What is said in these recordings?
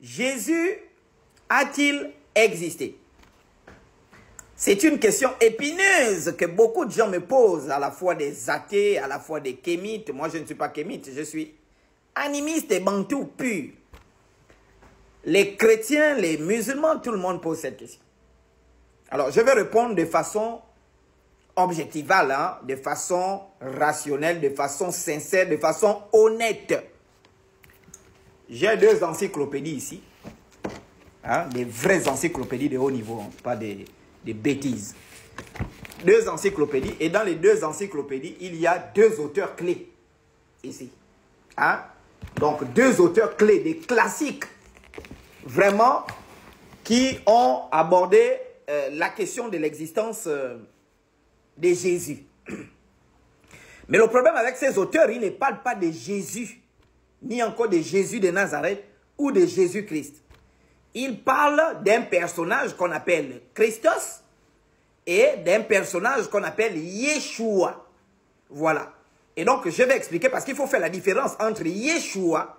Jésus a-t-il existé? C'est une question épineuse que beaucoup de gens me posent, à la fois des athées, à la fois des kémites. Moi, je ne suis pas kémite, je suis animiste et bantou pur. Les chrétiens, les musulmans, tout le monde pose cette question. Alors, je vais répondre de façon objectivale, hein, de façon rationnelle, de façon sincère, de façon honnête. J'ai 2 encyclopédies ici, hein, des vraies encyclopédies de haut niveau, hein, pas des bêtises. 2 encyclopédies, et dans les 2 encyclopédies, il y a 2 auteurs clés, ici. Hein? Donc, 2 auteurs clés, des classiques, vraiment, qui ont abordé la question de l'existence de Jésus. Mais le problème avec ces auteurs, ils ne parlent pas de Jésus, ni encore de Jésus de Nazareth ou de Jésus-Christ. Ils parlent d'un personnage qu'on appelle Christos et d'un personnage qu'on appelle Yeshua. Voilà. Et donc, je vais expliquer parce qu'il faut faire la différence entre Yeshua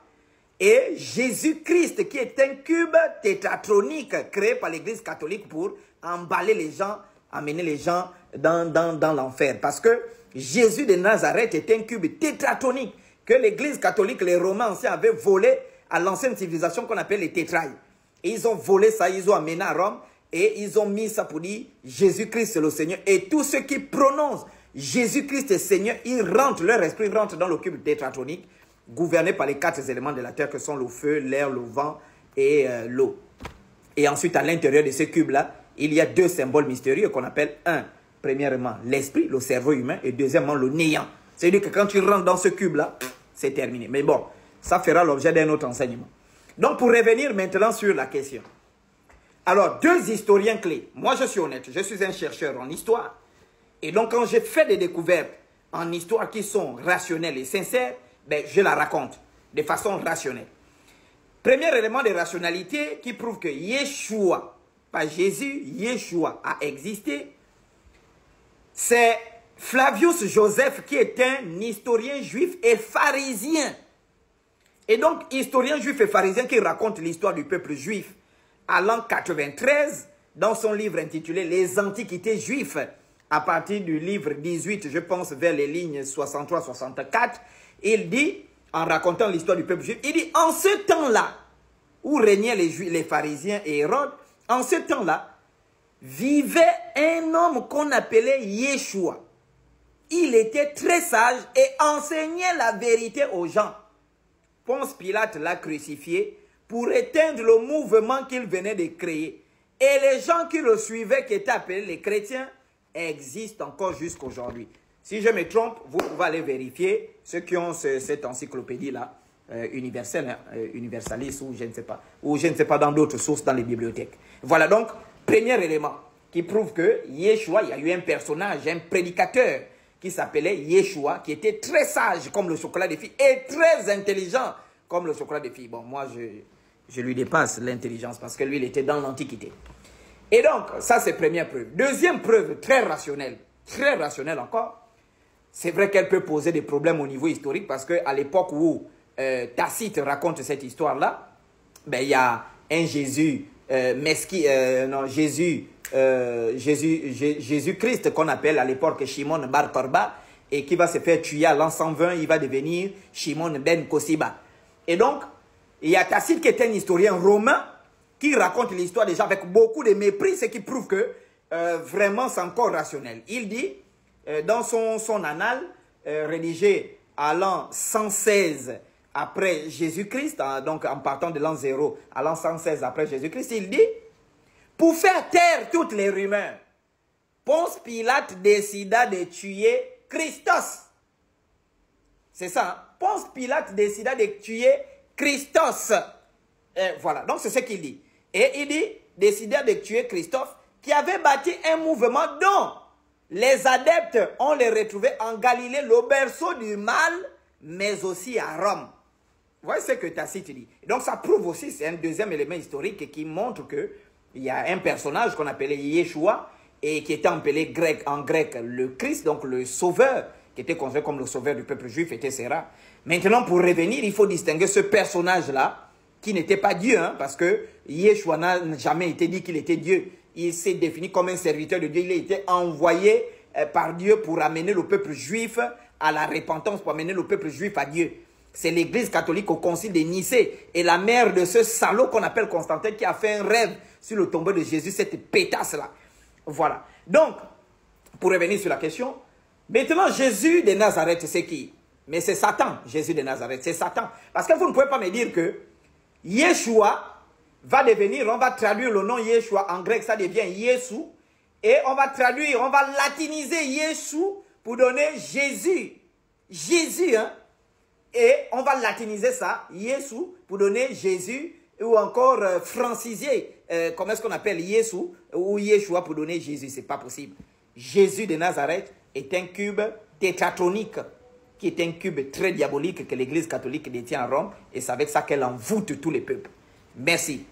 et Jésus-Christ, qui est un cube tétratronique créé par l'Église catholique pour emballer les gens, amener les gens dans l'enfer. Parce que Jésus de Nazareth est un cube tétratronique que l'Église catholique, les Romains anciens, avaient volé à l'ancienne civilisation qu'on appelle les tétrailles. Et ils ont volé ça, ils ont amené à Rome et ils ont mis ça pour dire Jésus-Christ est le Seigneur. Et tous ceux qui prononcent Jésus-Christ est Seigneur, ils rentrent, leur esprit rentre dans le cube tétratronique, gouverné par les 4 éléments de la terre que sont le feu, l'air, le vent et l'eau. Et ensuite, à l'intérieur de ce cube-là, il y a 2 symboles mystérieux qu'on appelle premièrement, l'esprit, le cerveau humain, et deuxièmement, le néant. C'est-à-dire que quand tu rentres dans ce cube-là, c'est terminé. Mais bon, ça fera l'objet d'un autre enseignement. Donc, pour revenir maintenant sur la question. Alors, 2 historiens clés. Moi, je suis honnête, je suis un chercheur en histoire. Et donc, quand j'ai fait des découvertes en histoire qui sont rationnelles et sincères, ben, je la raconte de façon rationnelle. Premier élément de rationalité qui prouve que Yeshua, pas Jésus, Yeshua a existé, c'est Flavius Joseph qui est un historien juif et pharisien. Et donc, historien juif et pharisien qui raconte l'histoire du peuple juif à l'an 93 dans son livre intitulé « Les Antiquités juives » à partir du livre 18, je pense vers les lignes 63-64, il dit, en racontant l'histoire du peuple juif, il dit, en ce temps-là, où régnaient les pharisiens et Hérode, en ce temps-là, vivait un homme qu'on appelait Yeshua. Il était très sage et enseignait la vérité aux gens. Ponce Pilate l'a crucifié pour éteindre le mouvement qu'il venait de créer. Et les gens qui le suivaient, qui étaient appelés les chrétiens, existent encore jusqu'aujourd'hui. Si je me trompe, vous pouvez aller vérifier ceux qui ont cette encyclopédie-là, universelle, hein, universaliste ou je ne sais pas dans d'autres sources dans les bibliothèques. Voilà donc, premier élément qui prouve que Yeshua, il y a eu un personnage, un prédicateur qui s'appelait Yeshua, qui était très sage comme le chocolat des filles et très intelligent comme le chocolat des filles. Bon, moi, je lui dépasse l'intelligence parce que lui, il était dans l'Antiquité. Et donc, ça, c'est première preuve. Deuxième preuve, très rationnelle encore, c'est vrai qu'elle peut poser des problèmes au niveau historique parce qu'à l'époque où Tacite raconte cette histoire-là, ben, il y a un Jésus, Jésus-Christ qu'on appelle à l'époque Shimon Bar Korba et qui va se faire tuer à l'an 120, il va devenir Shimon Ben Kosiba. Et donc, il y a Tacite qui est un historien romain qui raconte l'histoire déjà avec beaucoup de mépris, ce qui prouve que vraiment c'est encore rationnel. Il dit, dans son annale, rédigé à l'an 116 après Jésus-Christ, donc en partant de l'an 0 à l'an 116 après Jésus-Christ, il dit, pour faire taire toutes les rumeurs, Ponce Pilate décida de tuer Christos. C'est ça, hein? Ponce Pilate décida de tuer Christos. Voilà, donc c'est ce qu'il dit. Et il dit, décida de tuer Christophe, qui avait bâti un mouvement dont les adeptes, on les retrouvait en Galilée, le berceau du mal, mais aussi à Rome. Vous voyez ce que Tacite dit. Donc ça prouve aussi, c'est un deuxième élément historique qui montre qu'il y a un personnage qu'on appelait Yeshua, et qui était appelé en grec le Christ, donc le sauveur, qui était considéré comme le sauveur du peuple juif, etc. Maintenant, pour revenir, il faut distinguer ce personnage-là qui n'était pas Dieu, hein, parce que Yeshua n'a jamais été dit qu'il était Dieu. Il s'est défini comme un serviteur de Dieu. Il a été envoyé par Dieu pour amener le peuple juif à la repentance, pour amener le peuple juif à Dieu. C'est l'église catholique au concile de Nicée et la mère de ce salaud qu'on appelle Constantin qui a fait un rêve sur le tombeau de Jésus, cette pétasse-là. Voilà. Donc, pour revenir sur la question, maintenant Jésus de Nazareth, c'est qui? Mais c'est Satan, Jésus de Nazareth, c'est Satan. Parce que vous ne pouvez pas me dire que Yeshua va devenir, on va traduire le nom Yeshua, en grec ça devient Yesu, et on va traduire, on va latiniser Yesu pour donner Jésus. Jésus, hein? Et on va latiniser ça, Yesu, pour donner Jésus, ou encore franciser, comment est-ce qu'on appelle Yesu, ou Yeshua pour donner Jésus, c'est pas possible. Jésus de Nazareth est un cube tétratronique, qui est un cube très diabolique que l'Église catholique détient à Rome, et c'est avec ça qu'elle envoûte tous les peuples. Merci.